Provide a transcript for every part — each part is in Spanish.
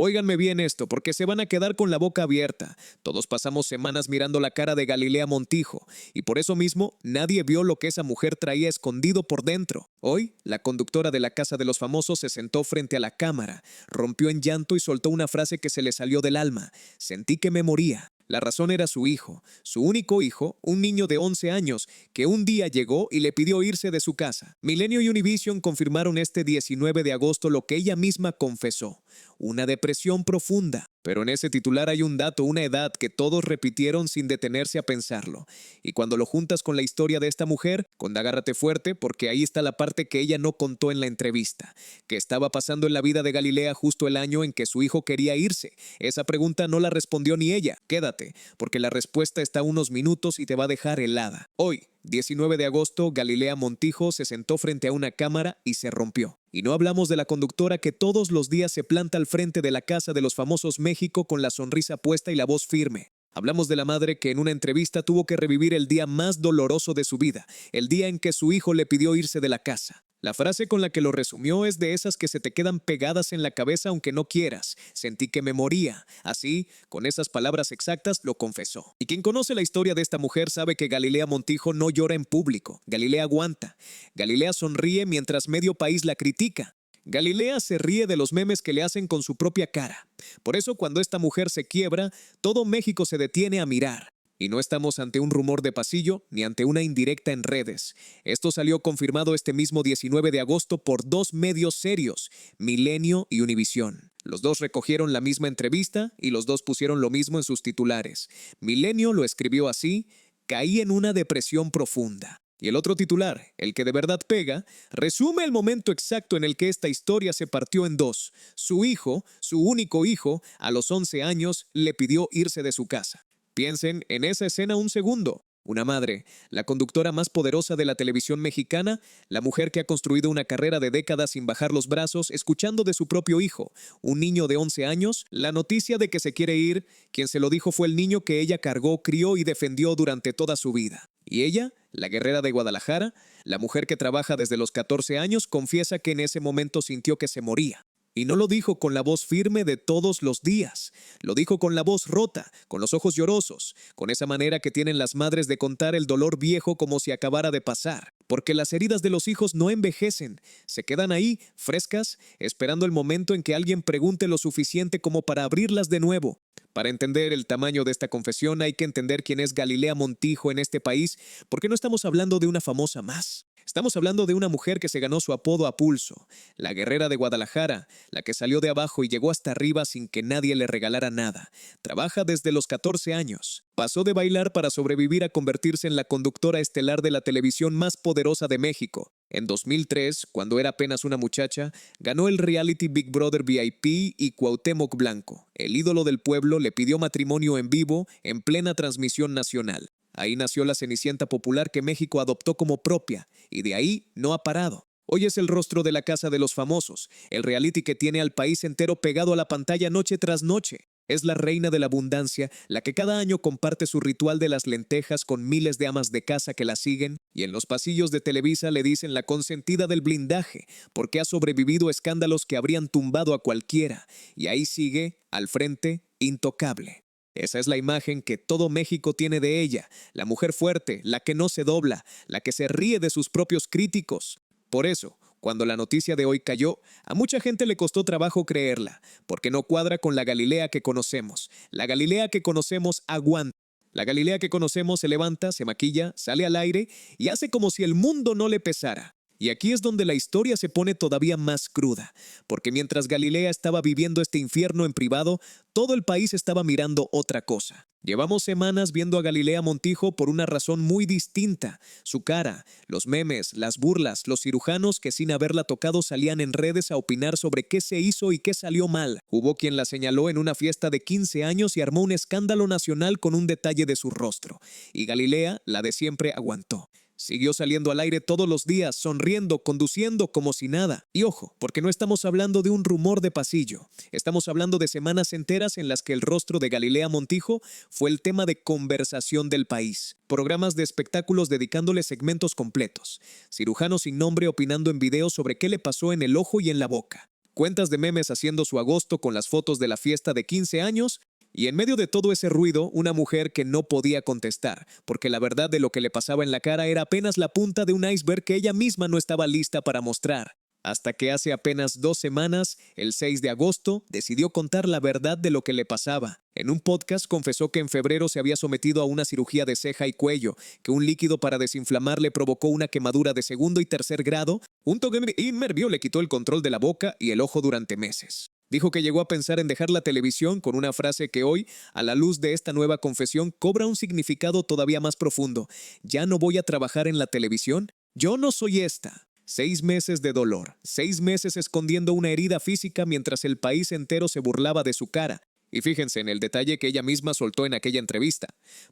Óiganme bien esto, porque se van a quedar con la boca abierta. Todos pasamos semanas mirando la cara de Galilea Montijo, y por eso mismo nadie vio lo que esa mujer traía escondido por dentro. Hoy, la conductora de la Casa de los Famosos se sentó frente a la cámara, rompió en llanto y soltó una frase que se le salió del alma. Sentí que me moría. La razón era su hijo, su único hijo, un niño de 11 años, que un día llegó y le pidió irse de su casa. Milenio y Univision confirmaron este 19 de agosto lo que ella misma confesó: una depresión profunda. Pero en ese titular hay un dato, una edad que todos repitieron sin detenerse a pensarlo. Y cuando lo juntas con la historia de esta mujer, agárrate fuerte, porque ahí está la parte que ella no contó en la entrevista, que estaba pasando en la vida de Galilea justo el año en que su hijo quería irse. Esa pregunta no la respondió ni ella. Quédate, porque la respuesta está a unos minutos y te va a dejar helada. Hoy, 19 de agosto, Galilea Montijo se sentó frente a una cámara y se rompió. Y no hablamos de la conductora que todos los días se planta al frente de la Casa de los Famosos México con la sonrisa puesta y la voz firme. Hablamos de la madre que en una entrevista tuvo que revivir el día más doloroso de su vida, el día en que su hijo le pidió irse de la casa. La frase con la que lo resumió es de esas que se te quedan pegadas en la cabeza aunque no quieras. Sentí que me moría. Así, con esas palabras exactas, lo confesó. Y quien conoce la historia de esta mujer sabe que Galilea Montijo no llora en público. Galilea aguanta. Galilea sonríe mientras medio país la critica. Galilea se ríe de los memes que le hacen con su propia cara. Por eso, cuando esta mujer se quiebra, todo México se detiene a mirar. Y no estamos ante un rumor de pasillo ni ante una indirecta en redes. Esto salió confirmado este mismo 19 de agosto por dos medios serios, Milenio y Univision. Los dos recogieron la misma entrevista y los dos pusieron lo mismo en sus titulares. Milenio lo escribió así: caí en una depresión profunda. Y el otro titular, el que de verdad pega, resume el momento exacto en el que esta historia se partió en dos. Su hijo, su único hijo, a los 11 años, le pidió irse de su casa. Piensen en esa escena un segundo. Una madre, la conductora más poderosa de la televisión mexicana, la mujer que ha construido una carrera de décadas sin bajar los brazos, escuchando de su propio hijo, un niño de 11 años, la noticia de que se quiere ir. Quien se lo dijo fue el niño que ella cargó, crió y defendió durante toda su vida. Y ella, la guerrera de Guadalajara, la mujer que trabaja desde los 14 años, confiesa que en ese momento sintió que se moría. Y no lo dijo con la voz firme de todos los días. Lo dijo con la voz rota, con los ojos llorosos, con esa manera que tienen las madres de contar el dolor viejo como si acabara de pasar. Porque las heridas de los hijos no envejecen, se quedan ahí, frescas, esperando el momento en que alguien pregunte lo suficiente como para abrirlas de nuevo. Para entender el tamaño de esta confesión hay que entender quién es Galilea Montijo en este país, porque no estamos hablando de una famosa más. Estamos hablando de una mujer que se ganó su apodo a pulso, la guerrera de Guadalajara, la que salió de abajo y llegó hasta arriba sin que nadie le regalara nada. Trabaja desde los 14 años. Pasó de bailar para sobrevivir a convertirse en la conductora estelar de la televisión más poderosa de México. En 2003, cuando era apenas una muchacha, ganó el reality Big Brother VIP y Cuauhtémoc Blanco, el ídolo del pueblo, le pidió matrimonio en vivo en plena transmisión nacional. Ahí nació la Cenicienta popular que México adoptó como propia, y de ahí no ha parado. Hoy es el rostro de la Casa de los Famosos, el reality que tiene al país entero pegado a la pantalla noche tras noche. Es la reina de la abundancia, la que cada año comparte su ritual de las lentejas con miles de amas de casa que la siguen, y en los pasillos de Televisa le dicen la consentida del blindaje, porque ha sobrevivido a escándalos que habrían tumbado a cualquiera, y ahí sigue, al frente, intocable. Esa es la imagen que todo México tiene de ella, la mujer fuerte, la que no se dobla, la que se ríe de sus propios críticos. Por eso, cuando la noticia de hoy cayó, a mucha gente le costó trabajo creerla, porque no cuadra con la Galilea que conocemos. La Galilea que conocemos aguanta. La Galilea que conocemos se levanta, se maquilla, sale al aire y hace como si el mundo no le pesara. Y aquí es donde la historia se pone todavía más cruda, porque mientras Galilea estaba viviendo este infierno en privado, todo el país estaba mirando otra cosa. Llevamos semanas viendo a Galilea Montijo por una razón muy distinta. Su cara, los memes, las burlas, los cirujanos que sin haberla tocado salían en redes a opinar sobre qué se hizo y qué salió mal. Hubo quien la señaló en una fiesta de 15 años y armó un escándalo nacional con un detalle de su rostro. Y Galilea, la de siempre, aguantó. Siguió saliendo al aire todos los días, sonriendo, conduciendo como si nada. Y ojo, porque no estamos hablando de un rumor de pasillo. Estamos hablando de semanas enteras en las que el rostro de Galilea Montijo fue el tema de conversación del país. Programas de espectáculos dedicándole segmentos completos. Cirujanos sin nombre opinando en videos sobre qué le pasó en el ojo y en la boca. cuentas de memes haciendo su agosto con las fotos de la fiesta de 15 años, y en medio de todo ese ruido, una mujer que no podía contestar, porque la verdad de lo que le pasaba en la cara era apenas la punta de un iceberg que ella misma no estaba lista para mostrar. Hasta que hace apenas 2 semanas, el 6 de agosto, decidió contar la verdad de lo que le pasaba. En un podcast confesó que en febrero se había sometido a una cirugía de ceja y cuello, que un líquido para desinflamar le provocó una quemadura de segundo y tercer grado, un toque inmervio le quitó el control de la boca y el ojo durante meses. Dijo que llegó a pensar en dejar la televisión con una frase que hoy, a la luz de esta nueva confesión, cobra un significado todavía más profundo. ¿Ya no voy a trabajar en la televisión? Yo no soy esta. 6 meses de dolor, 6 meses escondiendo una herida física mientras el país entero se burlaba de su cara. Y fíjense en el detalle que ella misma soltó en aquella entrevista,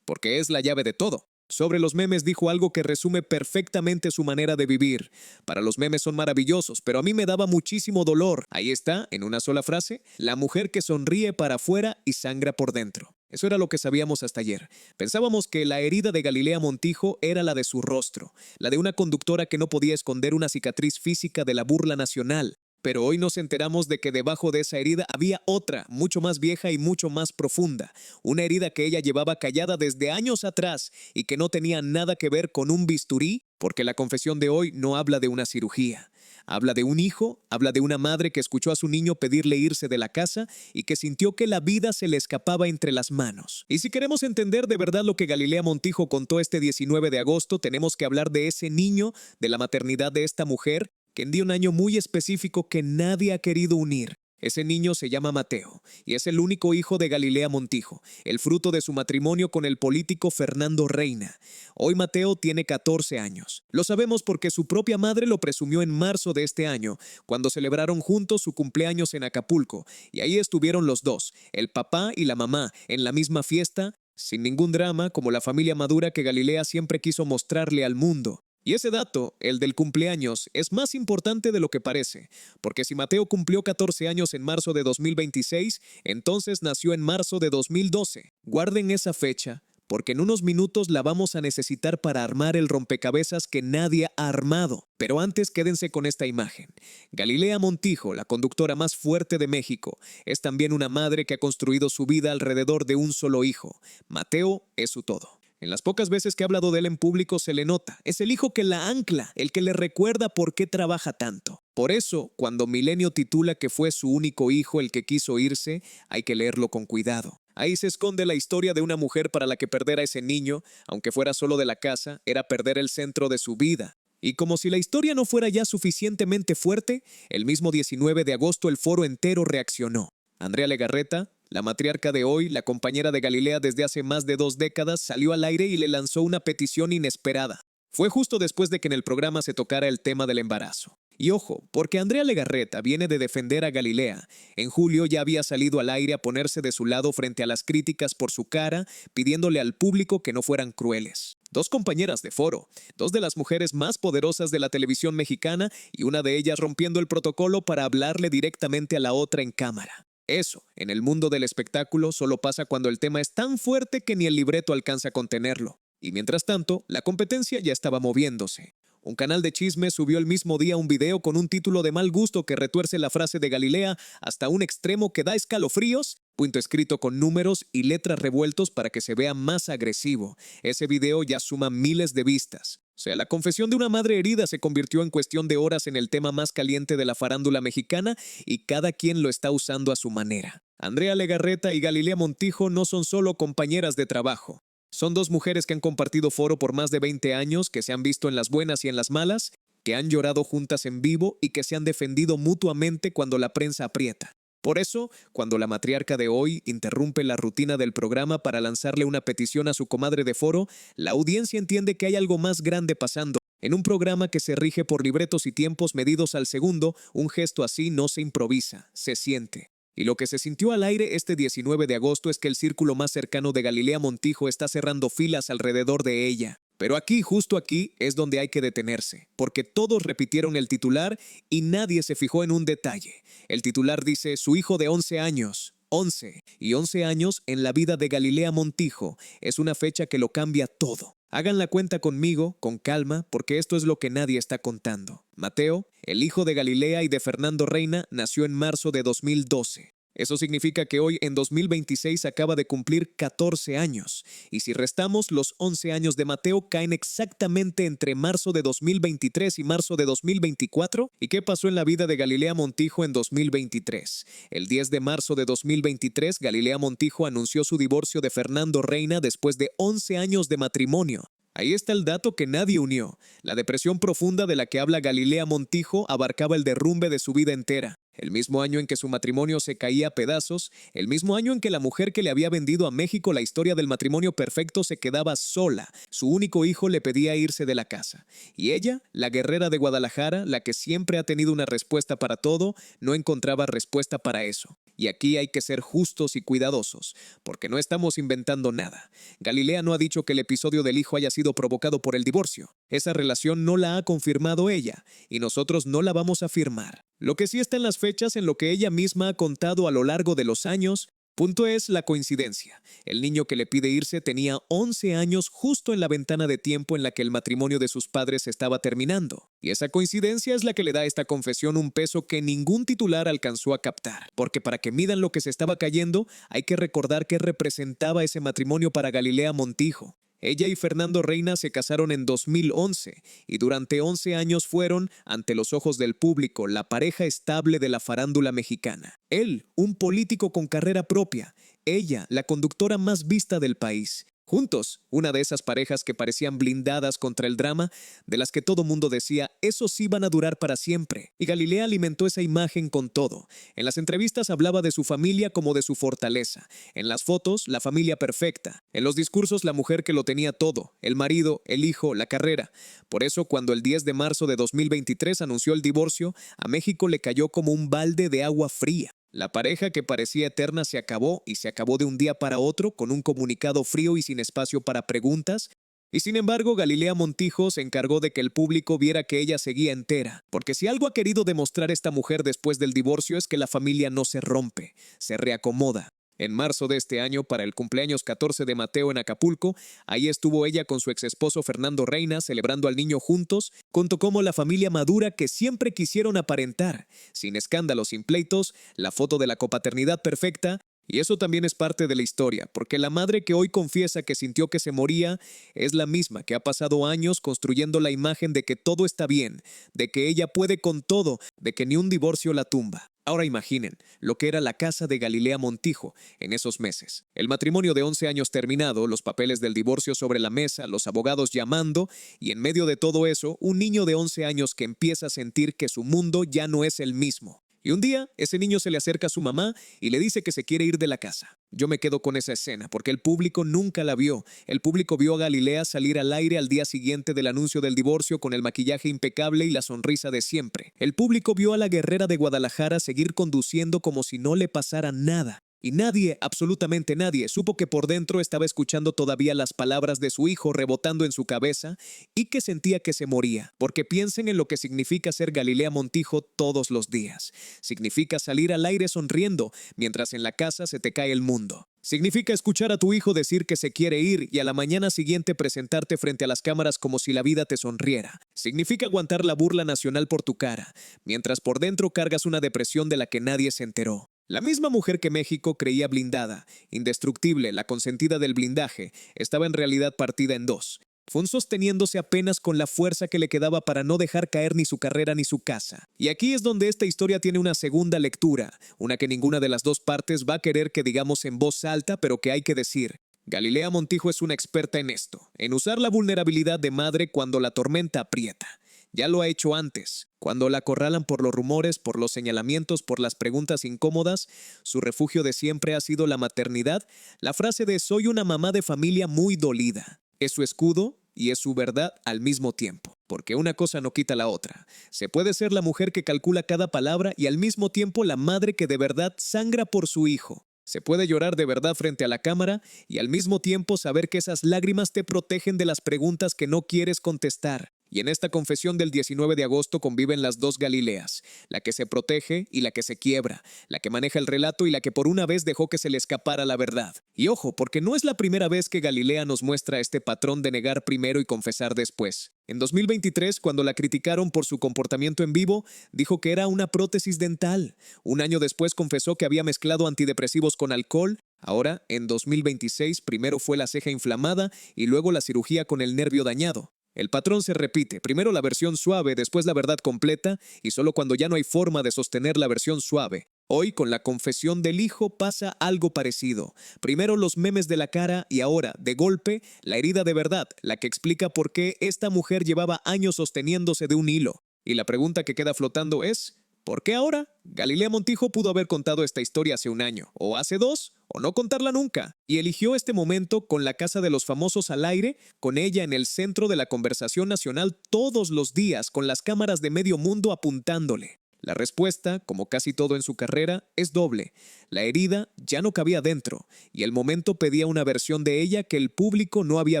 porque es la llave de todo. Sobre los memes dijo algo que resume perfectamente su manera de vivir. Para los memes son maravillosos, pero a mí me daba muchísimo dolor. Ahí está, en una sola frase, la mujer que sonríe para afuera y sangra por dentro. Eso era lo que sabíamos hasta ayer. Pensábamos que la herida de Galilea Montijo era la de su rostro, la de una conductora que no podía esconder una cicatriz física de la burla nacional. Pero hoy nos enteramos de que debajo de esa herida había otra, mucho más vieja y mucho más profunda. Una herida que ella llevaba callada desde años atrás y que no tenía nada que ver con un bisturí, porque la confesión de hoy no habla de una cirugía. Habla de un hijo, habla de una madre que escuchó a su niño pedirle irse de la casa y que sintió que la vida se le escapaba entre las manos. Y si queremos entender de verdad lo que Galilea Montijo contó este 19 de agosto, tenemos que hablar de ese niño, de la maternidad de esta mujer, que en un año muy específico que nadie ha querido unir. Ese niño se llama Mateo y es el único hijo de Galilea Montijo, el fruto de su matrimonio con el político Fernando Reina. Hoy Mateo tiene 14 años. Lo sabemos porque su propia madre lo presumió en marzo de este año, cuando celebraron juntos su cumpleaños en Acapulco, y ahí estuvieron los dos, el papá y la mamá, en la misma fiesta, sin ningún drama, como la familia madura que Galilea siempre quiso mostrarle al mundo. Y ese dato, el del cumpleaños, es más importante de lo que parece, porque si Mateo cumplió 14 años en marzo de 2026, entonces nació en marzo de 2012. Guarden esa fecha, porque en unos minutos la vamos a necesitar para armar el rompecabezas que nadie ha armado. Pero antes quédense con esta imagen. Galilea Montijo, la conductora más fuerte de México, es también una madre que ha construido su vida alrededor de un solo hijo. Mateo es su todo. En las pocas veces que ha hablado de él en público se le nota. Es el hijo que la ancla, el que le recuerda por qué trabaja tanto. Por eso, cuando Milenio titula que fue su único hijo el que quiso irse, hay que leerlo con cuidado. Ahí se esconde la historia de una mujer para la que perder a ese niño, aunque fuera solo de la casa, era perder el centro de su vida. Y como si la historia no fuera ya suficientemente fuerte, el mismo 19 de agosto el foro entero reaccionó. Andrea Legarreta, la matriarca de hoy, la compañera de Galilea desde hace más de 2 décadas, salió al aire y le lanzó una petición inesperada. Fue justo después de que en el programa se tocara el tema del embarazo. Y ojo, porque Andrea Legarreta viene de defender a Galilea. En julio ya había salido al aire a ponerse de su lado frente a las críticas por su cara, pidiéndole al público que no fueran crueles. 2 compañeras de foro, 2 de las mujeres más poderosas de la televisión mexicana y una de ellas rompiendo el protocolo para hablarle directamente a la otra en cámara. Eso, en el mundo del espectáculo, solo pasa cuando el tema es tan fuerte que ni el libreto alcanza a contenerlo. Y mientras tanto, la competencia ya estaba moviéndose. Un canal de chisme subió el mismo día un video con un título de mal gusto que retuerce la frase de Galilea hasta un extremo que da escalofríos, punto escrito con números y letras revueltos para que se vea más agresivo. Ese video ya suma miles de vistas. O sea, la confesión de una madre herida se convirtió en cuestión de horas en el tema más caliente de la farándula mexicana y cada quien lo está usando a su manera. Andrea Legarreta y Galilea Montijo no son solo compañeras de trabajo. Son 2 mujeres que han compartido foro por más de 20 años, que se han visto en las buenas y en las malas, que han llorado juntas en vivo y que se han defendido mutuamente cuando la prensa aprieta. Por eso, cuando la matriarca de hoy interrumpe la rutina del programa para lanzarle una petición a su comadre de foro, la audiencia entiende que hay algo más grande pasando. En un programa que se rige por libretos y tiempos medidos al segundo, un gesto así no se improvisa, se siente. Y lo que se sintió al aire este 19 de agosto es que el círculo más cercano de Galilea Montijo está cerrando filas alrededor de ella. Pero aquí, justo aquí, es donde hay que detenerse, porque todos repitieron el titular y nadie se fijó en un detalle. El titular dice, su hijo de 11 años. 11. Y 11 años en la vida de Galilea Montijo es una fecha que lo cambia todo. Hagan la cuenta conmigo, con calma, porque esto es lo que nadie está contando. Mateo, el hijo de Galilea y de Fernando Reina, nació en marzo de 2012. Eso significa que hoy, en 2026, acaba de cumplir 14 años. Y si restamos, los 11 años de Mateo caen exactamente entre marzo de 2023 y marzo de 2024. ¿Y qué pasó en la vida de Galilea Montijo en 2023? El 10 de marzo de 2023, Galilea Montijo anunció su divorcio de Fernando Reina después de 11 años de matrimonio. Ahí está el dato que nadie unió. La depresión profunda de la que habla Galilea Montijo abarcaba el derrumbe de su vida entera. El mismo año en que su matrimonio se caía a pedazos, el mismo año en que la mujer que le había vendido a México la historia del matrimonio perfecto se quedaba sola, su único hijo le pedía irse de la casa. Y ella, la guerrera de Guadalajara, la que siempre ha tenido una respuesta para todo, no encontraba respuesta para eso. Y aquí hay que ser justos y cuidadosos, porque no estamos inventando nada. Galilea no ha dicho que el episodio del hijo haya sido provocado por el divorcio. Esa relación no la ha confirmado ella, y nosotros no la vamos a firmar. Lo que sí está en las fechas, en lo que ella misma ha contado a lo largo de los años, punto es la coincidencia. El niño que le pide irse tenía 11 años justo en la ventana de tiempo en la que el matrimonio de sus padres estaba terminando. Y esa coincidencia es la que le da a esta confesión un peso que ningún titular alcanzó a captar. Porque para que midan lo que se estaba cayendo, hay que recordar qué representaba ese matrimonio para Galilea Montijo. Ella y Fernando Reina se casaron en 2011 y durante 11 años fueron, ante los ojos del público, la pareja estable de la farándula mexicana. Él, un político con carrera propia. Ella, la conductora más vista del país. Juntos, una de esas parejas que parecían blindadas contra el drama, de las que todo mundo decía, esos sí van a durar para siempre. Y Galilea alimentó esa imagen con todo. En las entrevistas hablaba de su familia como de su fortaleza. En las fotos, la familia perfecta. En los discursos, la mujer que lo tenía todo. El marido, el hijo, la carrera. Por eso, cuando el 10 de marzo de 2023 anunció el divorcio, a México le cayó como un balde de agua fría. La pareja que parecía eterna se acabó y se acabó de un día para otro con un comunicado frío y sin espacio para preguntas. Y sin embargo, Galilea Montijo se encargó de que el público viera que ella seguía entera. Porque si algo ha querido demostrar esta mujer después del divorcio es que la familia no se rompe, se reacomoda. En marzo de este año, para el cumpleaños 14 de Mateo en Acapulco, ahí estuvo ella con su exesposo Fernando Reina celebrando al niño juntos, contó como la familia madura que siempre quisieron aparentar, sin escándalos, sin pleitos, la foto de la copaternidad perfecta. Y eso también es parte de la historia, porque la madre que hoy confiesa que sintió que se moría es la misma que ha pasado años construyendo la imagen de que todo está bien, de que ella puede con todo, de que ni un divorcio la tumba. Ahora imaginen lo que era la casa de Galilea Montijo en esos meses. El matrimonio de 11 años terminado, los papeles del divorcio sobre la mesa, los abogados llamando, y en medio de todo eso, un niño de 11 años que empieza a sentir que su mundo ya no es el mismo. Y un día, ese niño se le acerca a su mamá y le dice que se quiere ir de la casa. Yo me quedo con esa escena, porque el público nunca la vio. El público vio a Galilea salir al aire al día siguiente del anuncio del divorcio con el maquillaje impecable y la sonrisa de siempre. El público vio a la guerrera de Guadalajara seguir conduciendo como si no le pasara nada. Y nadie, absolutamente nadie, supo que por dentro estaba escuchando todavía las palabras de su hijo rebotando en su cabeza y que sentía que se moría. Porque piensen en lo que significa ser Galilea Montijo todos los días. Significa salir al aire sonriendo mientras en la casa se te cae el mundo. Significa escuchar a tu hijo decir que se quiere ir y a la mañana siguiente presentarte frente a las cámaras como si la vida te sonriera. Significa aguantar la burla nacional por tu cara, mientras por dentro cargas una depresión de la que nadie se enteró. La misma mujer que México creía blindada, indestructible, la consentida del blindaje, estaba en realidad partida en dos. Fue sosteniéndose apenas con la fuerza que le quedaba para no dejar caer ni su carrera ni su casa. Y aquí es donde esta historia tiene una segunda lectura, una que ninguna de las dos partes va a querer que digamos en voz alta, pero que hay que decir. Galilea Montijo es una experta en esto, en usar la vulnerabilidad de madre cuando la tormenta aprieta. Ya lo ha hecho antes. Cuando la acorralan por los rumores, por los señalamientos, por las preguntas incómodas, su refugio de siempre ha sido la maternidad, la frase de soy una mamá de familia muy dolida. Es su escudo y es su verdad al mismo tiempo, porque una cosa no quita la otra. Se puede ser la mujer que calcula cada palabra y al mismo tiempo la madre que de verdad sangra por su hijo. Se puede llorar de verdad frente a la cámara y al mismo tiempo saber que esas lágrimas te protegen de las preguntas que no quieres contestar. Y en esta confesión del 19 de agosto conviven las dos Galileas, la que se protege y la que se quiebra, la que maneja el relato y la que por una vez dejó que se le escapara la verdad. Y ojo, porque no es la primera vez que Galilea nos muestra este patrón de negar primero y confesar después. En 2023, cuando la criticaron por su comportamiento en vivo, dijo que era una prótesis dental. Un año después confesó que había mezclado antidepresivos con alcohol. Ahora, en 2026, primero fue la ceja inflamada y luego la cirugía con el nervio dañado. El patrón se repite, primero la versión suave, después la verdad completa, y solo cuando ya no hay forma de sostener la versión suave. Hoy, con la confesión del hijo, pasa algo parecido. Primero los memes de la cara y ahora, de golpe, la herida de verdad, la que explica por qué esta mujer llevaba años sosteniéndose de un hilo. Y la pregunta que queda flotando es, ¿por qué ahora? Galilea Montijo pudo haber contado esta historia hace un año, o hace dos, o no contarla nunca, y eligió este momento con la Casa de los Famosos al aire, con ella en el centro de la conversación nacional todos los días, con las cámaras de medio mundo apuntándole. La respuesta, como casi todo en su carrera, es doble. La herida ya no cabía dentro, y el momento pedía una versión de ella que el público no había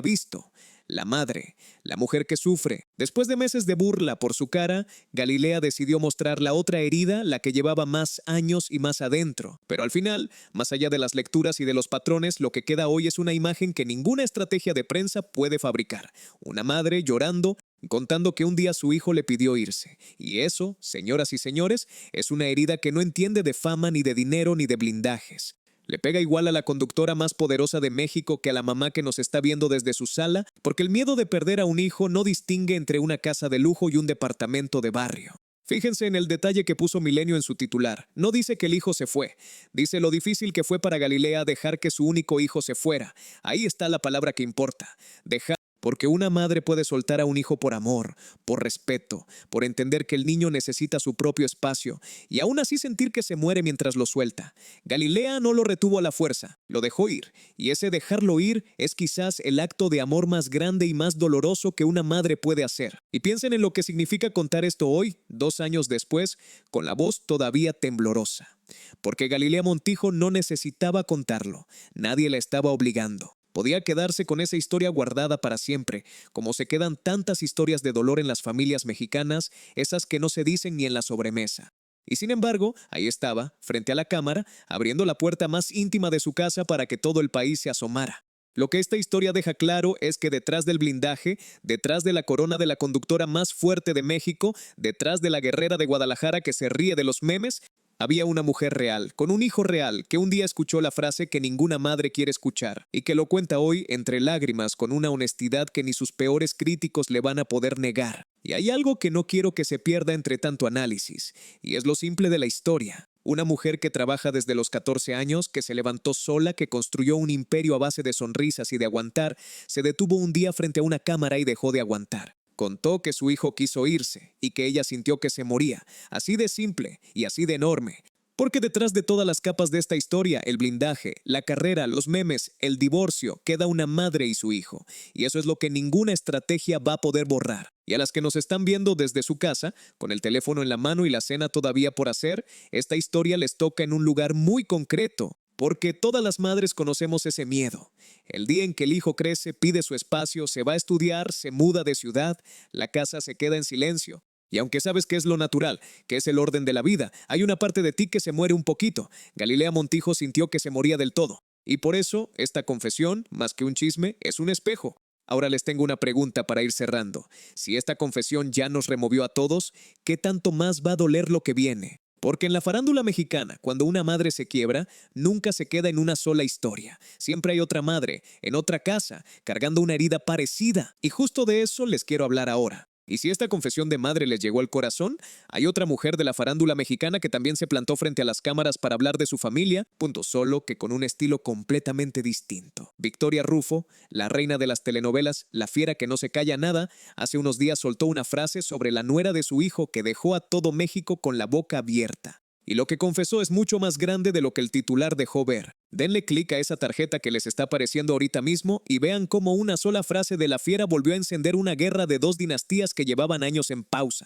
visto. La madre, la mujer que sufre. Después de meses de burla por su cara, Galilea decidió mostrar la otra herida, la que llevaba más años y más adentro. Pero al final, más allá de las lecturas y de los patrones, lo que queda hoy es una imagen que ninguna estrategia de prensa puede fabricar. Una madre llorando, contando que un día su hijo le pidió irse. Y eso, señoras y señores, es una herida que no entiende de fama, ni de dinero, ni de blindajes. Le pega igual a la conductora más poderosa de México que a la mamá que nos está viendo desde su sala, porque el miedo de perder a un hijo no distingue entre una casa de lujo y un departamento de barrio. Fíjense en el detalle que puso Milenio en su titular. No dice que el hijo se fue. Dice lo difícil que fue para Galilea dejar que su único hijo se fuera. Ahí está la palabra que importa. Dejar. Porque una madre puede soltar a un hijo por amor, por respeto, por entender que el niño necesita su propio espacio y aún así sentir que se muere mientras lo suelta. Galilea no lo retuvo a la fuerza, lo dejó ir, y ese dejarlo ir es quizás el acto de amor más grande y más doloroso que una madre puede hacer. Y piensen en lo que significa contar esto hoy, 2 años después, con la voz todavía temblorosa. Porque Galilea Montijo no necesitaba contarlo, nadie la estaba obligando. Podía quedarse con esa historia guardada para siempre, como se quedan tantas historias de dolor en las familias mexicanas, esas que no se dicen ni en la sobremesa. Y sin embargo, ahí estaba, frente a la cámara, abriendo la puerta más íntima de su casa para que todo el país se asomara. Lo que esta historia deja claro es que detrás del blindaje, detrás de la corona de la conductora más fuerte de México, detrás de la guerrera de Guadalajara que se ríe de los memes, había una mujer real, con un hijo real, que un día escuchó la frase que ninguna madre quiere escuchar y que lo cuenta hoy entre lágrimas con una honestidad que ni sus peores críticos le van a poder negar. Y hay algo que no quiero que se pierda entre tanto análisis, y es lo simple de la historia. Una mujer que trabaja desde los 14 años, que se levantó sola, que construyó un imperio a base de sonrisas y de aguantar, se detuvo un día frente a una cámara y dejó de aguantar. Contó que su hijo quiso irse y que ella sintió que se moría, así de simple y así de enorme. Porque detrás de todas las capas de esta historia, el blindaje, la carrera, los memes, el divorcio, queda una madre y su hijo. Y eso es lo que ninguna estrategia va a poder borrar. Y a las que nos están viendo desde su casa, con el teléfono en la mano y la cena todavía por hacer, esta historia les toca en un lugar muy concreto. Porque todas las madres conocemos ese miedo. El día en que el hijo crece, pide su espacio, se va a estudiar, se muda de ciudad, la casa se queda en silencio. Y aunque sabes que es lo natural, que es el orden de la vida, hay una parte de ti que se muere un poquito. Galilea Montijo sintió que se moría del todo. Y por eso, esta confesión, más que un chisme, es un espejo. Ahora les tengo una pregunta para ir cerrando. Si esta confesión ya nos removió a todos, ¿qué tanto más va a doler lo que viene? Porque en la farándula mexicana, cuando una madre se quiebra, nunca se queda en una sola historia. Siempre hay otra madre, en otra casa, cargando una herida parecida. Y justo de eso les quiero hablar ahora. Y si esta confesión de madre les llegó al corazón, hay otra mujer de la farándula mexicana que también se plantó frente a las cámaras para hablar de su familia, solo que con un estilo completamente distinto. Victoria Rufo, la reina de las telenovelas, la fiera que no se calla nada, hace unos días soltó una frase sobre la nuera de su hijo que dejó a todo México con la boca abierta. Y lo que confesó es mucho más grande de lo que el titular dejó ver. Denle clic a esa tarjeta que les está apareciendo ahorita mismo y vean cómo una sola frase de la fiera volvió a encender una guerra de 2 dinastías que llevaban años en pausa.